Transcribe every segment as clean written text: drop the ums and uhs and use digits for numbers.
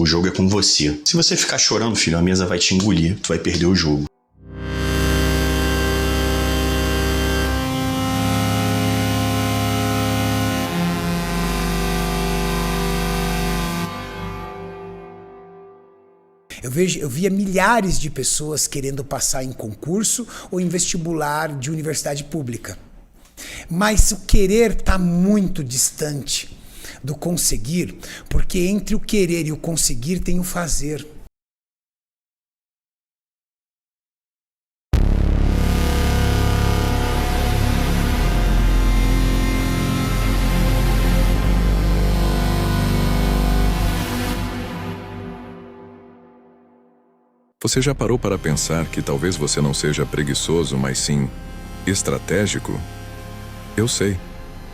jogo é com você. Se você ficar chorando, filho, a mesa vai te engolir, tu vai perder o jogo. Eu via milhares de pessoas querendo passar em concurso ou em vestibular de universidade pública. Mas o querer está muito distante do conseguir, porque entre o querer e o conseguir tem o fazer. Você já parou para pensar que talvez você não seja preguiçoso, mas sim estratégico? Eu sei.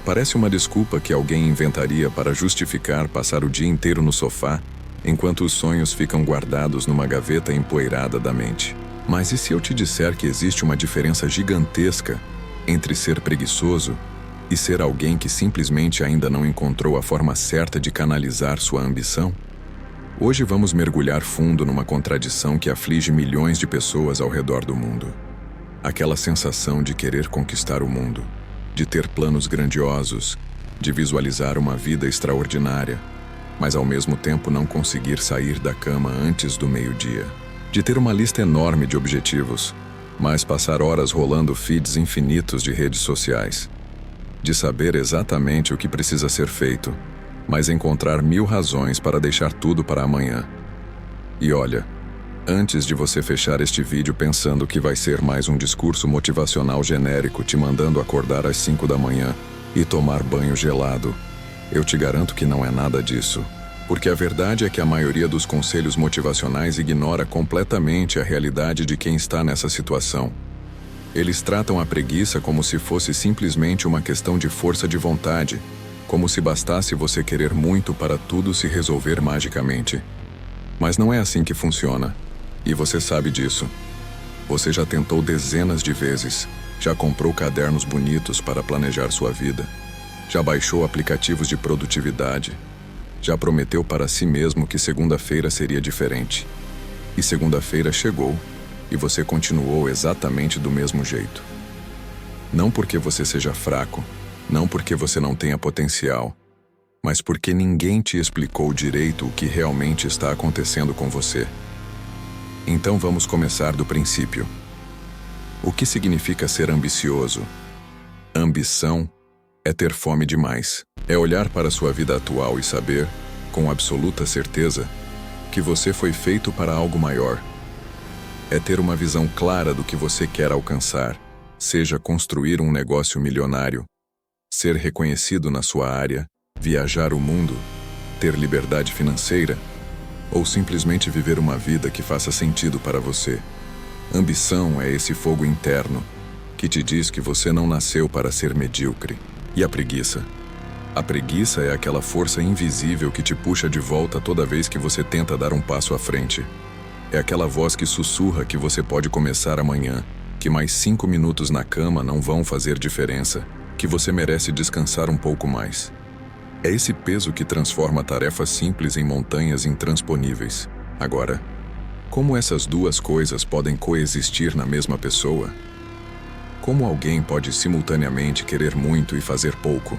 Parece uma desculpa que alguém inventaria para justificar passar o dia inteiro no sofá, enquanto os sonhos ficam guardados numa gaveta empoeirada da mente. Mas e se eu te disser que existe uma diferença gigantesca entre ser preguiçoso e ser alguém que simplesmente ainda não encontrou a forma certa de canalizar sua ambição? Hoje vamos mergulhar fundo numa contradição que aflige milhões de pessoas ao redor do mundo. Aquela sensação de querer conquistar o mundo, de ter planos grandiosos, de visualizar uma vida extraordinária, mas ao mesmo tempo não conseguir sair da cama antes do meio-dia. De ter uma lista enorme de objetivos, mas passar horas rolando feeds infinitos de redes sociais. De saber exatamente o que precisa ser feito, mas encontrar 1000 razões para deixar tudo para amanhã. E olha, antes de você fechar este vídeo pensando que vai ser mais um discurso motivacional genérico te mandando acordar às 5 da manhã e tomar banho gelado, eu te garanto que não é nada disso. Porque a verdade é que a maioria dos conselhos motivacionais ignora completamente a realidade de quem está nessa situação. Eles tratam a preguiça como se fosse simplesmente uma questão de força de vontade, como se bastasse você querer muito para tudo se resolver magicamente. Mas não é assim que funciona. E você sabe disso. Você já tentou dezenas de vezes, já comprou cadernos bonitos para planejar sua vida, já baixou aplicativos de produtividade, já prometeu para si mesmo que segunda-feira seria diferente. E segunda-feira chegou, e você continuou exatamente do mesmo jeito. Não porque você seja fraco, não porque você não tenha potencial, mas porque ninguém te explicou direito o que realmente está acontecendo com você. Então vamos começar do princípio. O que significa ser ambicioso? Ambição é ter fome demais. É olhar para sua vida atual e saber, com absoluta certeza, que você foi feito para algo maior. É ter uma visão clara do que você quer alcançar, seja construir um negócio milionário, ser reconhecido na sua área, viajar o mundo, ter liberdade financeira, ou simplesmente viver uma vida que faça sentido para você. Ambição é esse fogo interno que te diz que você não nasceu para ser medíocre. E a preguiça? A preguiça é aquela força invisível que te puxa de volta toda vez que você tenta dar um passo à frente. É aquela voz que sussurra que você pode começar amanhã, que mais 5 minutos na cama não vão fazer diferença, que você merece descansar um pouco mais. É esse peso que transforma tarefas simples em montanhas intransponíveis. Agora, como essas duas coisas podem coexistir na mesma pessoa? Como alguém pode simultaneamente querer muito e fazer pouco?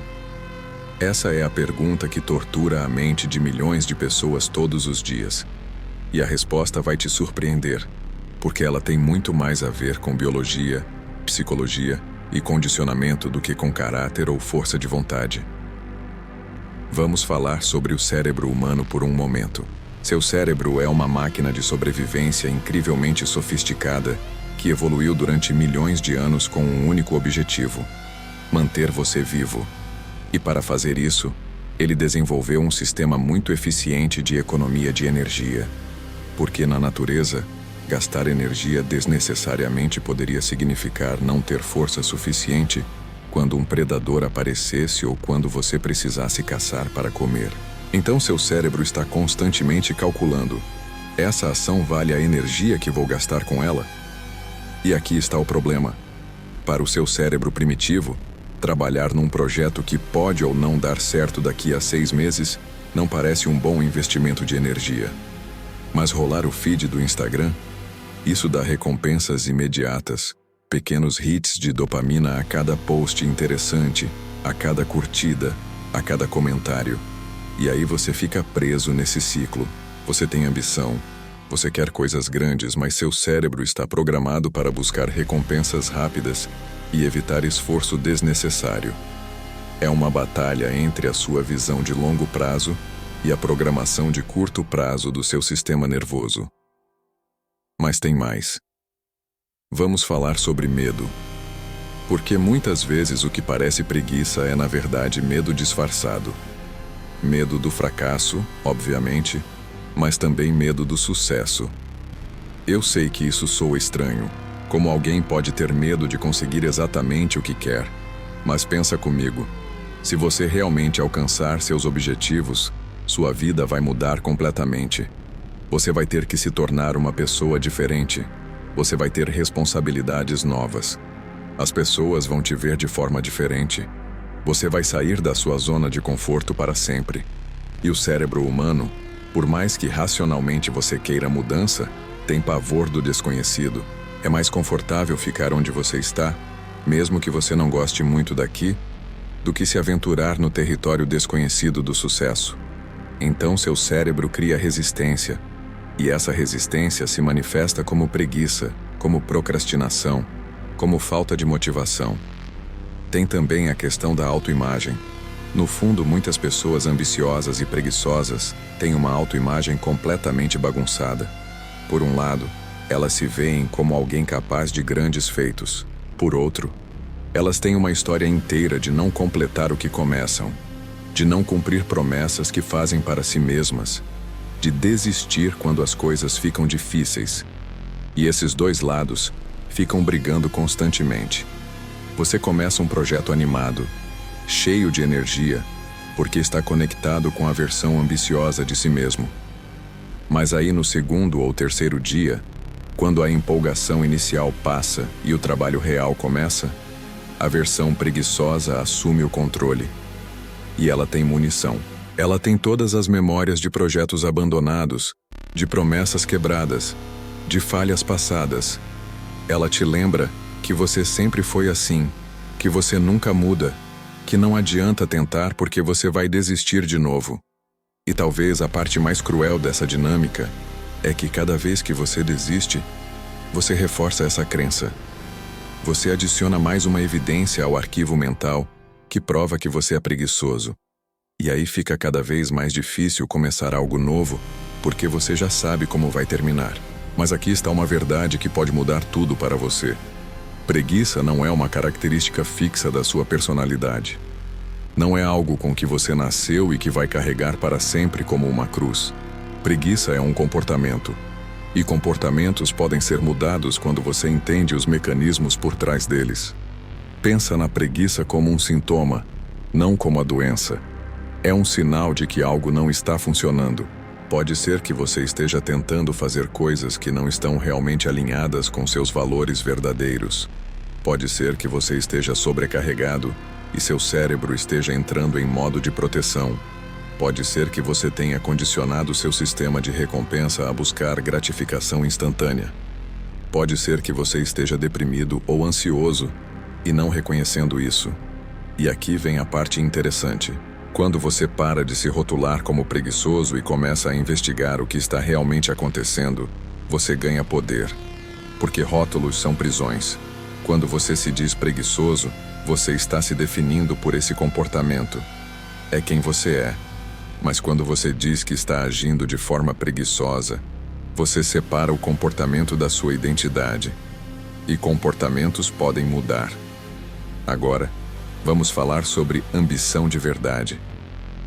Essa é a pergunta que tortura a mente de milhões de pessoas todos os dias. E a resposta vai te surpreender, porque ela tem muito mais a ver com biologia, psicologia e condicionamento do que com caráter ou força de vontade. Vamos falar sobre o cérebro humano por um momento. Seu cérebro é uma máquina de sobrevivência incrivelmente sofisticada que evoluiu durante milhões de anos com um único objetivo: manter você vivo. E para fazer isso, ele desenvolveu um sistema muito eficiente de economia de energia. Porque na natureza, gastar energia desnecessariamente poderia significar não ter força suficiente quando um predador aparecesse ou quando você precisasse caçar para comer. Então seu cérebro está constantemente calculando: essa ação vale a energia que vou gastar com ela? E aqui está o problema. Para o seu cérebro primitivo, trabalhar num projeto que pode ou não dar certo daqui a 6 meses não parece um bom investimento de energia. Mas rolar o feed do Instagram, isso dá recompensas imediatas, pequenos hits de dopamina a cada post interessante, a cada curtida, a cada comentário. E aí você fica preso nesse ciclo. Você tem ambição, você quer coisas grandes, mas seu cérebro está programado para buscar recompensas rápidas e evitar esforço desnecessário. É uma batalha entre a sua visão de longo prazo e a programação de curto prazo do seu sistema nervoso. Mas tem mais. Vamos falar sobre medo. Porque muitas vezes o que parece preguiça é, na verdade, medo disfarçado. Medo do fracasso, obviamente, mas também medo do sucesso. Eu sei que isso soa estranho, como alguém pode ter medo de conseguir exatamente o que quer. Mas pensa comigo, se você realmente alcançar seus objetivos, sua vida vai mudar completamente. Você vai ter que se tornar uma pessoa diferente. Você vai ter responsabilidades novas. As pessoas vão te ver de forma diferente. Você vai sair da sua zona de conforto para sempre. E o cérebro humano, por mais que racionalmente você queira mudança, tem pavor do desconhecido. É mais confortável ficar onde você está, mesmo que você não goste muito daqui, do que se aventurar no território desconhecido do sucesso. Então seu cérebro cria resistência, e essa resistência se manifesta como preguiça, como procrastinação, como falta de motivação. Tem também a questão da autoimagem. No fundo, muitas pessoas ambiciosas e preguiçosas têm uma autoimagem completamente bagunçada. Por um lado, elas se veem como alguém capaz de grandes feitos. Por outro, elas têm uma história inteira de não completar o que começam, de não cumprir promessas que fazem para si mesmas, de desistir quando as coisas ficam difíceis. E esses dois lados ficam brigando constantemente. Você começa um projeto animado, cheio de energia, porque está conectado com a versão ambiciosa de si mesmo. Mas aí no segundo ou terceiro dia, quando a empolgação inicial passa e o trabalho real começa, a versão preguiçosa assume o controle. E ela tem munição. Ela tem todas as memórias de projetos abandonados, de promessas quebradas, de falhas passadas. Ela te lembra que você sempre foi assim, que você nunca muda, que não adianta tentar porque você vai desistir de novo. E talvez a parte mais cruel dessa dinâmica é que cada vez que você desiste, você reforça essa crença. Você adiciona mais uma evidência ao arquivo mental que prova que você é preguiçoso. E aí fica cada vez mais difícil começar algo novo, porque você já sabe como vai terminar. Mas aqui está uma verdade que pode mudar tudo para você. Preguiça não é uma característica fixa da sua personalidade. Não é algo com que você nasceu e que vai carregar para sempre como uma cruz. Preguiça é um comportamento. E comportamentos podem ser mudados quando você entende os mecanismos por trás deles. Pensa na preguiça como um sintoma, não como a doença. É um sinal de que algo não está funcionando. Pode ser que você esteja tentando fazer coisas que não estão realmente alinhadas com seus valores verdadeiros. Pode ser que você esteja sobrecarregado e seu cérebro esteja entrando em modo de proteção. Pode ser que você tenha condicionado seu sistema de recompensa a buscar gratificação instantânea. Pode ser que você esteja deprimido ou ansioso e não reconhecendo isso. E aqui vem a parte interessante. Quando você para de se rotular como preguiçoso e começa a investigar o que está realmente acontecendo, você ganha poder. Porque rótulos são prisões. Quando você se diz preguiçoso, você está se definindo por esse comportamento. É quem você é. Mas quando você diz que está agindo de forma preguiçosa, você separa o comportamento da sua identidade. E comportamentos podem mudar. Agora, vamos falar sobre ambição de verdade.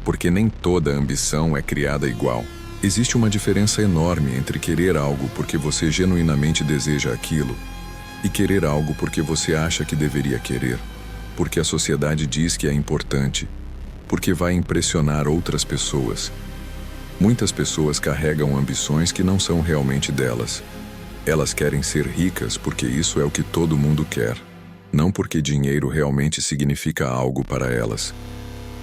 Porque nem toda ambição é criada igual. Existe uma diferença enorme entre querer algo porque você genuinamente deseja aquilo e querer algo porque você acha que deveria querer, porque a sociedade diz que é importante, porque vai impressionar outras pessoas. Muitas pessoas carregam ambições que não são realmente delas. Elas querem ser ricas porque isso é o que todo mundo quer, não porque dinheiro realmente significa algo para elas.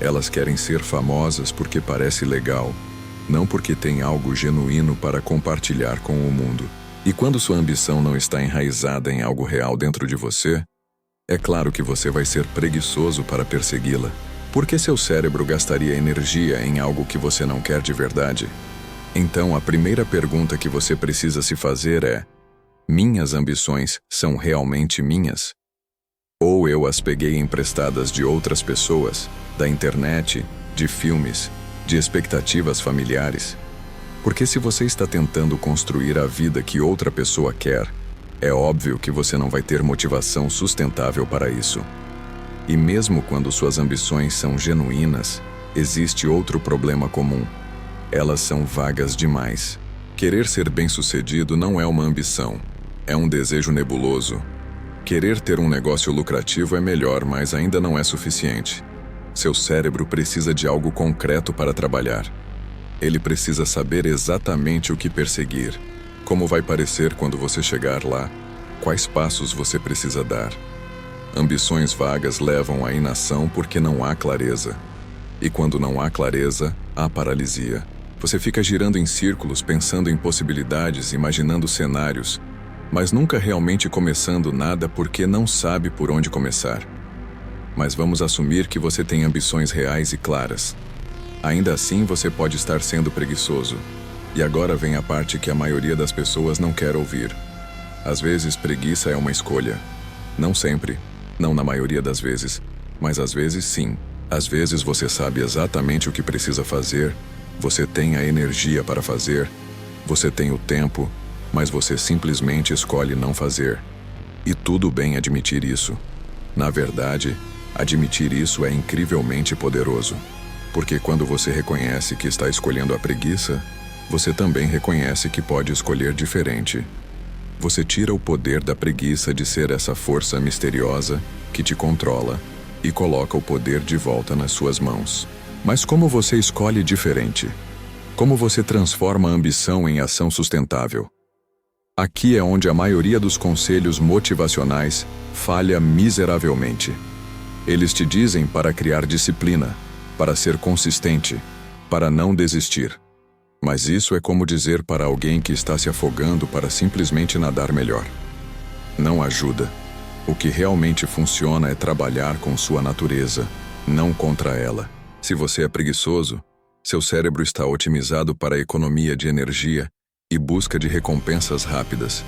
Elas querem ser famosas porque parece legal, não porque tem algo genuíno para compartilhar com o mundo. E quando sua ambição não está enraizada em algo real dentro de você, é claro que você vai ser preguiçoso para persegui-la. Por que seu cérebro gastaria energia em algo que você não quer de verdade? Então, a primeira pergunta que você precisa se fazer é: minhas ambições são realmente minhas? Ou eu as peguei emprestadas de outras pessoas, da internet, de filmes, de expectativas familiares? Porque se você está tentando construir a vida que outra pessoa quer, é óbvio que você não vai ter motivação sustentável para isso. E mesmo quando suas ambições são genuínas, existe outro problema comum. Elas são vagas demais. Querer ser bem-sucedido não é uma ambição, é um desejo nebuloso. Querer ter um negócio lucrativo é melhor, mas ainda não é suficiente. Seu cérebro precisa de algo concreto para trabalhar. Ele precisa saber exatamente o que perseguir, como vai parecer quando você chegar lá, quais passos você precisa dar. Ambições vagas levam à inação porque não há clareza. E quando não há clareza, há paralisia. Você fica girando em círculos, pensando em possibilidades, imaginando cenários, mas nunca realmente começando nada porque não sabe por onde começar. Mas vamos assumir que você tem ambições reais e claras. Ainda assim, você pode estar sendo preguiçoso. E agora vem a parte que a maioria das pessoas não quer ouvir. Às vezes, preguiça é uma escolha. Não sempre, não na maioria das vezes, mas às vezes sim. Às vezes você sabe exatamente o que precisa fazer, você tem a energia para fazer, você tem o tempo, mas você simplesmente escolhe não fazer. E tudo bem admitir isso. Na verdade, admitir isso é incrivelmente poderoso. Porque quando você reconhece que está escolhendo a preguiça, você também reconhece que pode escolher diferente. Você tira o poder da preguiça de ser essa força misteriosa que te controla e coloca o poder de volta nas suas mãos. Mas como você escolhe diferente? Como você transforma a ambição em ação sustentável? Aqui é onde a maioria dos conselhos motivacionais falha miseravelmente. Eles te dizem para criar disciplina, para ser consistente, para não desistir. Mas isso é como dizer para alguém que está se afogando para simplesmente nadar melhor. Não ajuda. O que realmente funciona é trabalhar com sua natureza, não contra ela. Se você é preguiçoso, seu cérebro está otimizado para a economia de energia e busca de recompensas rápidas.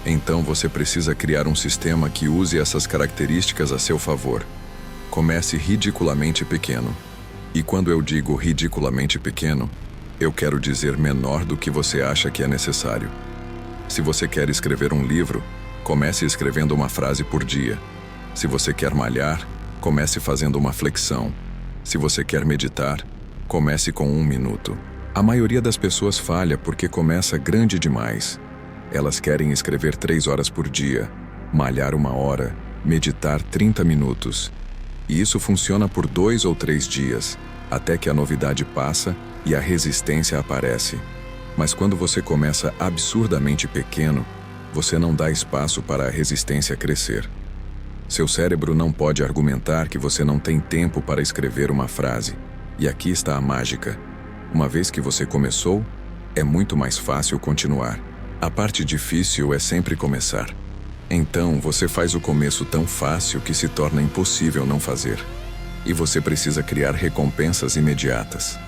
Então você precisa criar um sistema que use essas características a seu favor. Comece ridiculamente pequeno. E quando eu digo ridiculamente pequeno, eu quero dizer menor do que você acha que é necessário. Se você quer escrever um livro, comece escrevendo uma frase por dia. Se você quer malhar, comece fazendo uma flexão. Se você quer meditar, comece com 1 minuto. A maioria das pessoas falha porque começa grande demais. Elas querem escrever 3 horas por dia, malhar 1 hora, meditar 30 minutos. E isso funciona por 2 ou 3 dias, até que a novidade passa e a resistência aparece. Mas quando você começa absurdamente pequeno, você não dá espaço para a resistência crescer. Seu cérebro não pode argumentar que você não tem tempo para escrever uma frase. E aqui está a mágica. Uma vez que você começou, é muito mais fácil continuar. A parte difícil é sempre começar. Então, você faz o começo tão fácil que se torna impossível não fazer. E você precisa criar recompensas imediatas.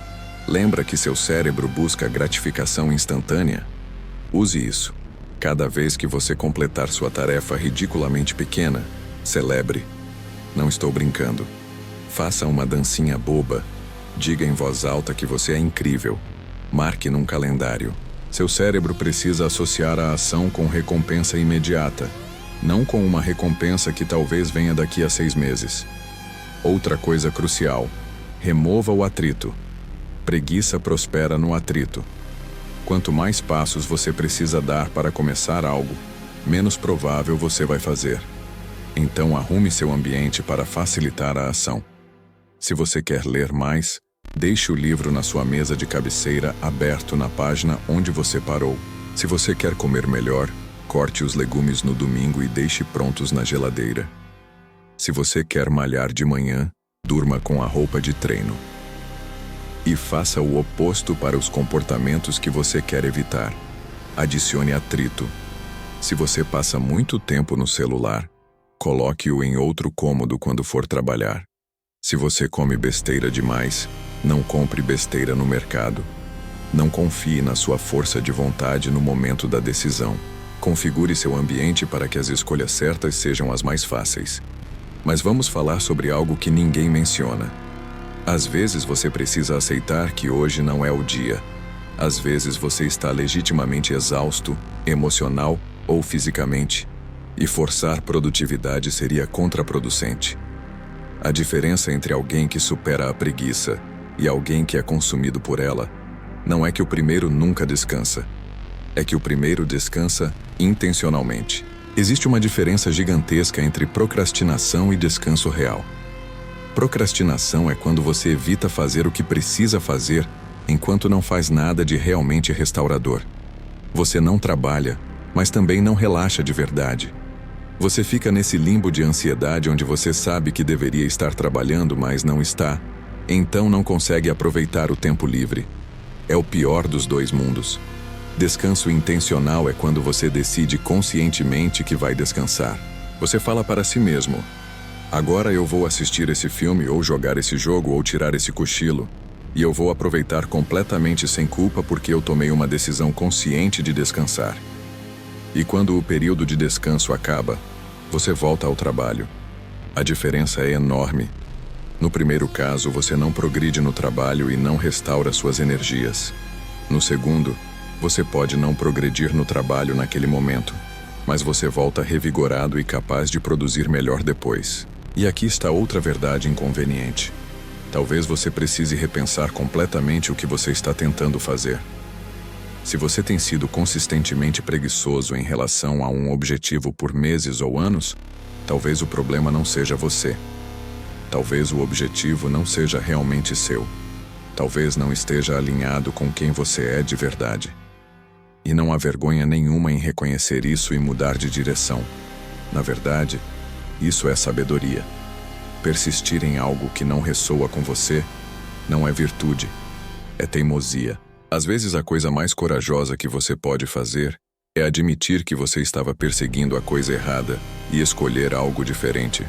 Lembra que seu cérebro busca gratificação instantânea? Use isso. Cada vez que você completar sua tarefa ridiculamente pequena, celebre. Não estou brincando. Faça uma dancinha boba. Diga em voz alta que você é incrível. Marque num calendário. Seu cérebro precisa associar a ação com recompensa imediata, não com uma recompensa que talvez venha daqui a 6 meses. Outra coisa crucial: remova o atrito. Preguiça prospera no atrito. Quanto mais passos você precisa dar para começar algo, menos provável você vai fazer. Então arrume seu ambiente para facilitar a ação. Se você quer ler mais, deixe o livro na sua mesa de cabeceira aberto na página onde você parou. Se você quer comer melhor, corte os legumes no domingo e deixe prontos na geladeira. Se você quer malhar de manhã, durma com a roupa de treino. E faça o oposto para os comportamentos que você quer evitar. Adicione atrito. Se você passa muito tempo no celular, coloque-o em outro cômodo quando for trabalhar. Se você come besteira demais, não compre besteira no mercado. Não confie na sua força de vontade no momento da decisão. Configure seu ambiente para que as escolhas certas sejam as mais fáceis. Mas vamos falar sobre algo que ninguém menciona. Às vezes você precisa aceitar que hoje não é o dia. Às vezes você está legitimamente exausto, emocional ou fisicamente, e forçar produtividade seria contraproducente. A diferença entre alguém que supera a preguiça e alguém que é consumido por ela não é que o primeiro nunca descansa. É que o primeiro descansa intencionalmente. Existe uma diferença gigantesca entre procrastinação e descanso real. Procrastinação é quando você evita fazer o que precisa fazer enquanto não faz nada de realmente restaurador. Você não trabalha, mas também não relaxa de verdade. Você fica nesse limbo de ansiedade onde você sabe que deveria estar trabalhando, mas não está, então não consegue aproveitar o tempo livre. É o pior dos dois mundos. Descanso intencional é quando você decide conscientemente que vai descansar. Você fala para si mesmo: agora eu vou assistir esse filme ou jogar esse jogo ou tirar esse cochilo, e eu vou aproveitar completamente sem culpa porque eu tomei uma decisão consciente de descansar. E quando o período de descanso acaba, você volta ao trabalho. A diferença é enorme. No primeiro caso, você não progride no trabalho e não restaura suas energias. No segundo, você pode não progredir no trabalho naquele momento, mas você volta revigorado e capaz de produzir melhor depois. E aqui está outra verdade inconveniente. Talvez você precise repensar completamente o que você está tentando fazer. Se você tem sido consistentemente preguiçoso em relação a um objetivo por meses ou anos, talvez o problema não seja você. Talvez o objetivo não seja realmente seu. Talvez não esteja alinhado com quem você é de verdade. E não há vergonha nenhuma em reconhecer isso e mudar de direção. Na verdade, isso é sabedoria. Persistir em algo que não ressoa com você não é virtude, é teimosia. Às vezes a coisa mais corajosa que você pode fazer é admitir que você estava perseguindo a coisa errada e escolher algo diferente.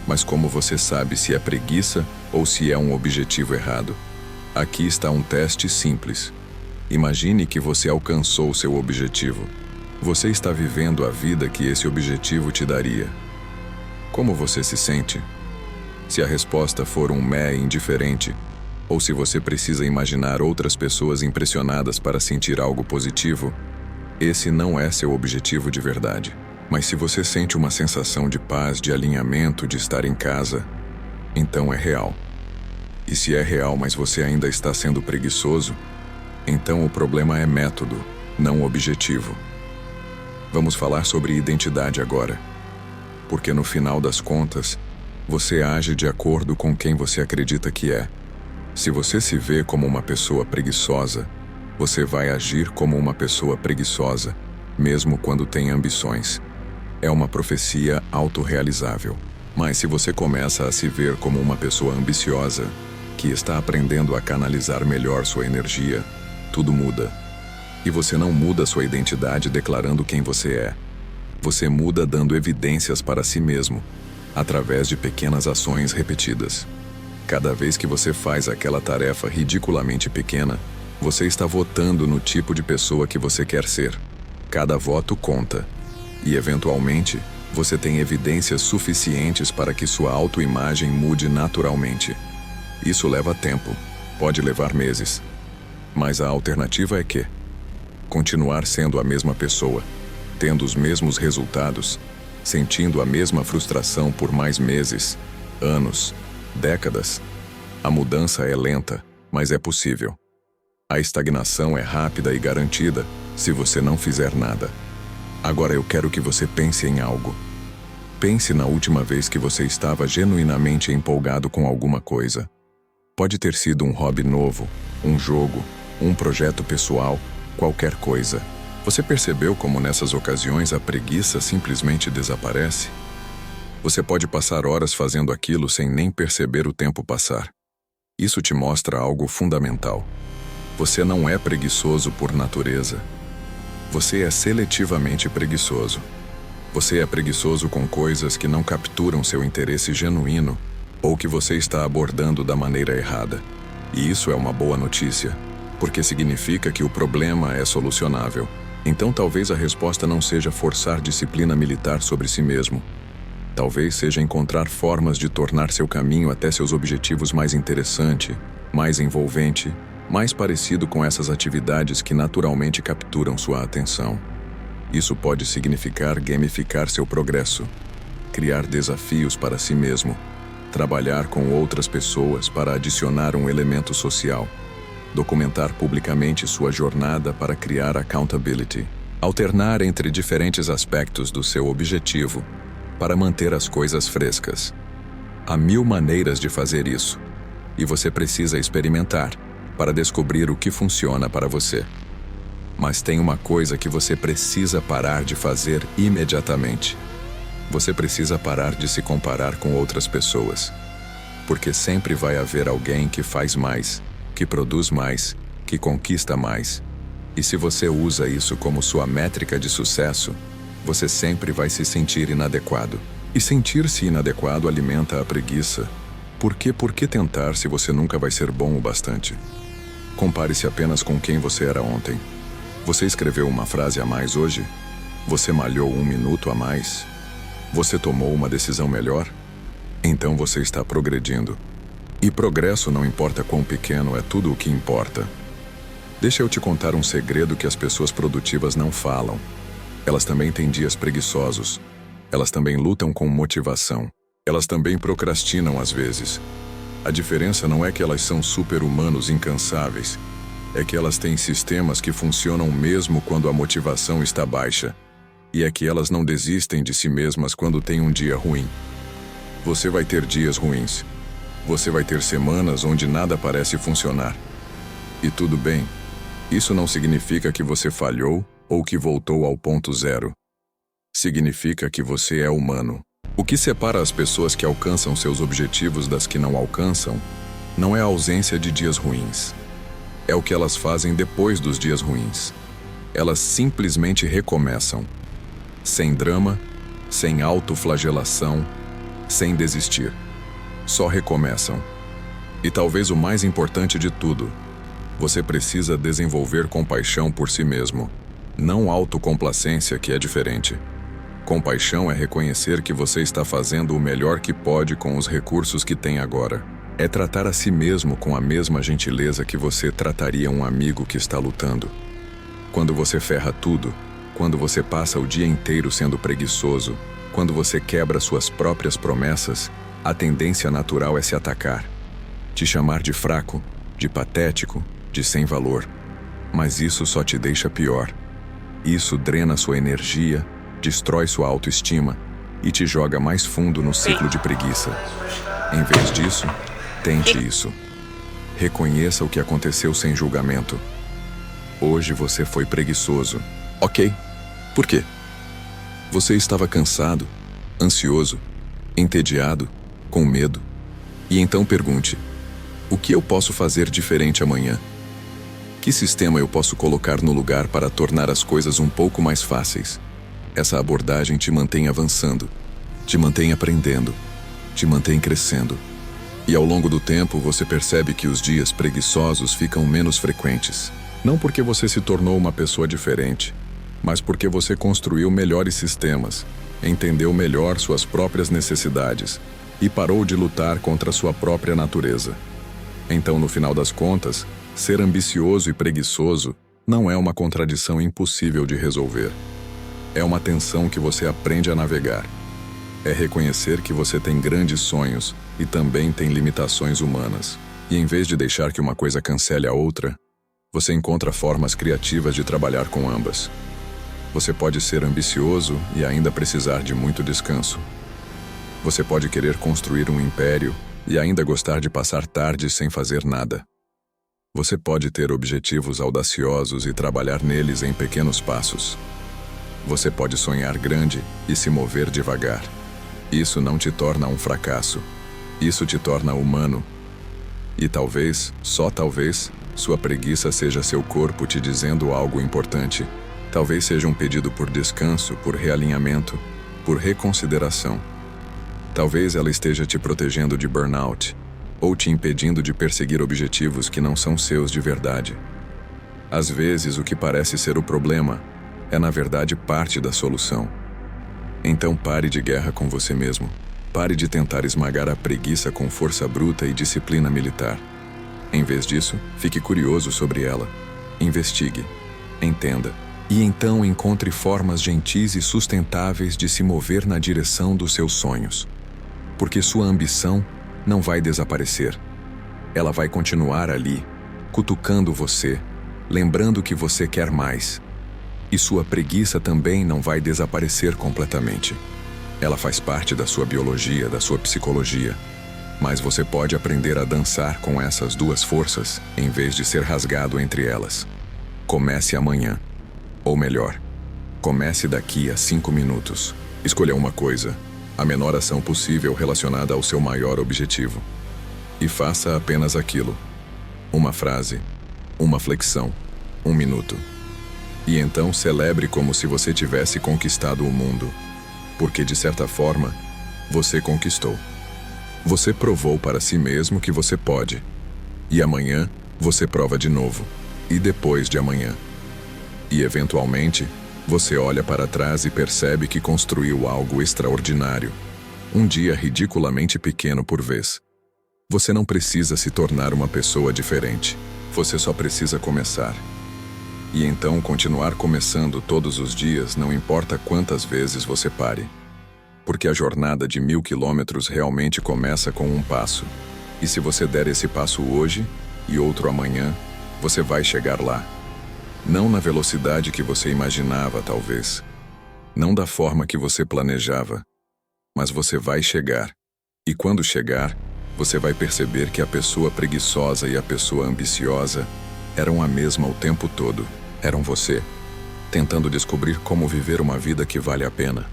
Mas como você sabe se é preguiça ou se é um objetivo errado? Aqui está um teste simples. Imagine que você alcançou seu objetivo. Você está vivendo a vida que esse objetivo te daria. Como você se sente? Se a resposta for um meh indiferente, ou se você precisa imaginar outras pessoas impressionadas para sentir algo positivo, esse não é seu objetivo de verdade. Mas se você sente uma sensação de paz, de alinhamento, de estar em casa, então é real. E se é real, mas você ainda está sendo preguiçoso, então o problema é método, não objetivo. Vamos falar sobre identidade agora. Porque no final das contas, você age de acordo com quem você acredita que é. Se você se vê como uma pessoa preguiçosa, você vai agir como uma pessoa preguiçosa, mesmo quando tem ambições. É uma profecia autorrealizável. Mas se você começa a se ver como uma pessoa ambiciosa, que está aprendendo a canalizar melhor sua energia, tudo muda. E você não muda sua identidade declarando quem você é. Você muda dando evidências para si mesmo, através de pequenas ações repetidas. Cada vez que você faz aquela tarefa ridiculamente pequena, você está votando no tipo de pessoa que você quer ser. Cada voto conta. E, eventualmente, você tem evidências suficientes para que sua autoimagem mude naturalmente. Isso leva tempo, pode levar meses. Mas a alternativa é que continuar sendo a mesma pessoa, tendo os mesmos resultados, sentindo a mesma frustração por mais meses, anos, décadas. A mudança é lenta, mas é possível. A estagnação é rápida e garantida se você não fizer nada. Agora eu quero que você pense em algo. Pense na última vez que você estava genuinamente empolgado com alguma coisa. Pode ter sido um hobby novo, um jogo, um projeto pessoal, qualquer coisa. Você percebeu como nessas ocasiões a preguiça simplesmente desaparece? Você pode passar horas fazendo aquilo sem nem perceber o tempo passar. Isso te mostra algo fundamental. Você não é preguiçoso por natureza. Você é seletivamente preguiçoso. Você é preguiçoso com coisas que não capturam seu interesse genuíno ou que você está abordando da maneira errada. E isso é uma boa notícia, porque significa que o problema é solucionável. Então talvez a resposta não seja forçar disciplina militar sobre si mesmo. Talvez seja encontrar formas de tornar seu caminho até seus objetivos mais interessante, mais envolvente, mais parecido com essas atividades que naturalmente capturam sua atenção. Isso pode significar gamificar seu progresso, criar desafios para si mesmo, trabalhar com outras pessoas para adicionar um elemento social, documentar publicamente sua jornada para criar accountability, alternar entre diferentes aspectos do seu objetivo para manter as coisas frescas. Há 1000 maneiras de fazer isso, e você precisa experimentar para descobrir o que funciona para você. Mas tem uma coisa que você precisa parar de fazer imediatamente. Você precisa parar de se comparar com outras pessoas. Porque sempre vai haver alguém que faz mais, que produz mais, que conquista mais. E se você usa isso como sua métrica de sucesso, você sempre vai se sentir inadequado. E sentir-se inadequado alimenta a preguiça. Por que tentar se você nunca vai ser bom o bastante? Compare-se apenas com quem você era ontem. Você escreveu uma frase a mais hoje? Você malhou 1 minuto a mais? Você tomou uma decisão melhor? Então você está progredindo. E progresso, não importa quão pequeno, é tudo o que importa. Deixa eu te contar um segredo que as pessoas produtivas não falam. Elas também têm dias preguiçosos. Elas também lutam com motivação. Elas também procrastinam às vezes. A diferença não é que elas são super-humanos incansáveis. É que elas têm sistemas que funcionam mesmo quando a motivação está baixa. E é que elas não desistem de si mesmas quando tem um dia ruim. Você vai ter dias ruins. Você vai ter semanas onde nada parece funcionar. E tudo bem. Isso não significa que você falhou ou que voltou ao ponto zero. Significa que você é humano. O que separa as pessoas que alcançam seus objetivos das que não alcançam não é a ausência de dias ruins. É o que elas fazem depois dos dias ruins. Elas simplesmente recomeçam. Sem drama, sem autoflagelação, sem desistir. Só recomeçam. E talvez o mais importante de tudo, você precisa desenvolver compaixão por si mesmo. Não autocomplacência, que é diferente. Compaixão é reconhecer que você está fazendo o melhor que pode com os recursos que tem agora. É tratar a si mesmo com a mesma gentileza que você trataria um amigo que está lutando. Quando você ferra tudo, quando você passa o dia inteiro sendo preguiçoso, quando você quebra suas próprias promessas, a tendência natural é se atacar. Te chamar de fraco, de patético, de sem valor. Mas isso só te deixa pior. Isso drena sua energia, destrói sua autoestima e te joga mais fundo no ciclo de preguiça. Em vez disso, tente isso. Reconheça o que aconteceu sem julgamento. Hoje você foi preguiçoso. Ok. Por quê? Você estava cansado, ansioso, entediado, com medo. E então pergunte: o que eu posso fazer diferente amanhã? Que sistema eu posso colocar no lugar para tornar as coisas um pouco mais fáceis? Essa abordagem te mantém avançando, te mantém aprendendo, te mantém crescendo. E ao longo do tempo você percebe que os dias preguiçosos ficam menos frequentes. Não porque você se tornou uma pessoa diferente, mas porque você construiu melhores sistemas, entendeu melhor suas próprias necessidades e parou de lutar contra sua própria natureza. Então, no final das contas, ser ambicioso e preguiçoso não é uma contradição impossível de resolver. É uma tensão que você aprende a navegar. É reconhecer que você tem grandes sonhos e também tem limitações humanas. E em vez de deixar que uma coisa cancele a outra, você encontra formas criativas de trabalhar com ambas. Você pode ser ambicioso e ainda precisar de muito descanso. Você pode querer construir um império e ainda gostar de passar tardes sem fazer nada. Você pode ter objetivos audaciosos e trabalhar neles em pequenos passos. Você pode sonhar grande e se mover devagar. Isso não te torna um fracasso. Isso te torna humano. E talvez, só talvez, sua preguiça seja seu corpo te dizendo algo importante. Talvez seja um pedido por descanso, por realinhamento, por reconsideração. Talvez ela esteja te protegendo de burnout, ou te impedindo de perseguir objetivos que não são seus de verdade. Às vezes, o que parece ser o problema é, na verdade, parte da solução. Então pare de guerra com você mesmo. Pare de tentar esmagar a preguiça com força bruta e disciplina militar. Em vez disso, fique curioso sobre ela. Investigue, entenda, e então encontre formas gentis e sustentáveis de se mover na direção dos seus sonhos. Porque sua ambição não vai desaparecer. Ela vai continuar ali, cutucando você, lembrando que você quer mais. E sua preguiça também não vai desaparecer completamente. Ela faz parte da sua biologia, da sua psicologia. Mas você pode aprender a dançar com essas duas forças, em vez de ser rasgado entre elas. Comece amanhã. Ou melhor, comece daqui a 5 minutos. Escolha uma coisa, a menor ação possível relacionada ao seu maior objetivo. E faça apenas aquilo. Uma frase, uma flexão, 1 minuto. E então celebre como se você tivesse conquistado o mundo. Porque, de certa forma, você conquistou. Você provou para si mesmo que você pode. E amanhã, você prova de novo. E depois de amanhã. E, eventualmente, você olha para trás e percebe que construiu algo extraordinário. Um dia ridiculamente pequeno por vez. Você não precisa se tornar uma pessoa diferente. Você só precisa começar. E então continuar começando todos os dias, não importa quantas vezes você pare. Porque a jornada de 1000 quilômetros realmente começa com um passo. E se você der esse passo hoje e outro amanhã, você vai chegar lá. Não na velocidade que você imaginava, talvez. Não da forma que você planejava. Mas você vai chegar. E quando chegar, você vai perceber que a pessoa preguiçosa e a pessoa ambiciosa eram a mesma o tempo todo. Eram você, tentando descobrir como viver uma vida que vale a pena.